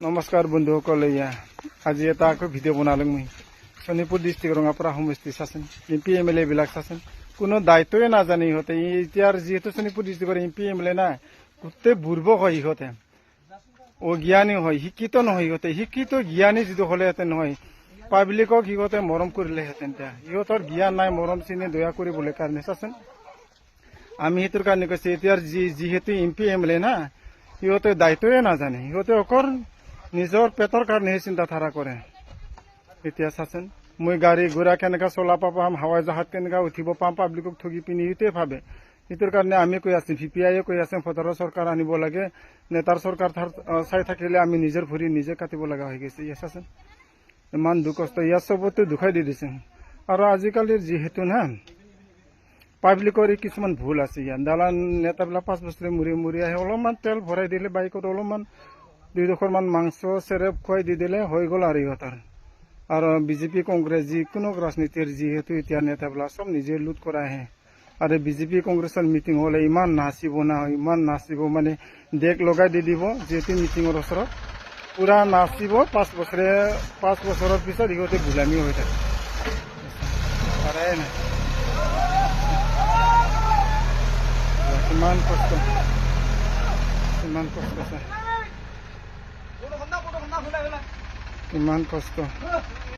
নমস্কাৰ বন্ধুসকল, আজি এটা আকৌ ভিডিঅ' বনালোঁ মই শোণিতপুৰ ডিষ্ট্ৰিক্ট ৰঙাপাৰা সমষ্টি চাচোন MP MLA বিলাক চাচোন কোনো দায়িত্বই নাজানে ইহঁতে। এতিয়াৰ যিহেতু শোণিতপুৰ ডিষ্ট্ৰিক্টৰ MP MLA না গোটেই বুৰ্বক হয়, ইহঁতে অজ্ঞানী হয়, শিক্ষিত নহয়। ইহঁতে শিক্ষিত জ্ঞানী যিটো হ'লেহেঁতেন নহয়, পাব্লিকক সিহঁতে মৰম কৰিলেহেঁতেন। ইহঁতৰ জ্ঞান নাই, মৰম চিনি দয়া কৰিবলৈ কাৰণে চাচোন আমি সেইটোৰ কাৰণে কৈছোঁ। এতিয়াৰ যিহেতু MP MLA না সিহঁতে দায়িত্বই নাজানে, সিহঁতে অকল নিজৰ পেটৰ কাৰণেহে চিন্তাধাৰা কৰে। এতিয়া চাচোন মই গাড়ী ঘোঁৰা কেনেকৈ চলাব পাম, হাৱাই জাহাজ কেনেকৈ উঠিব পাম, পাব্লিকক ঠগি পিনি সেইটোৱে ভাবে। সেইটোৰ কাৰণে আমি কৈ আছোঁ, VPI কৈ আছে ভোটাৰৰ চৰকাৰ আনিব লাগে। নেতাৰ চৰকাৰ চাই থাকিলে আমি নিজৰ ভৰি নিজে কাটিব লগা হৈ গৈছে। চাচোন ইমান দুখ কষ্ট, ইয়াৰ চবতে দুখাই দি দিছে। আৰু আজিকালিৰ যিহেতু না পাব্লিকৰ কিছুমান ভুল আছে। দালাল নেতাবিলাক 5 বছৰে মূৰে আহে, অলপমান তেল ভৰাই দিলে বাইকত, অলপমান 2-2মান মাংস চেৰেপ খুৱাই দি দিলে হৈ গ'ল আৰু ইহঁতৰ। আৰু বিজেপি কংগ্ৰেছ যিকোনো ৰাজনীতিৰ যিহেতু এতিয়া নেতাবিলাক চব নিজে লুট কৰা আহে। আৰু বিজেপি কংগ্ৰেছৰ মিটিং হ'লে ইমান নাচিব না, ইমান নাচিব মানে ডেক লগাই দি দিব। যিহেতু মিটিঙৰ ওচৰত পূৰা নাচিব, 5 বছৰৰ পিছত ইহঁতে গোলামী হৈ থাকে। নাই কিমান কষ্ট, কিমান কষ্ট।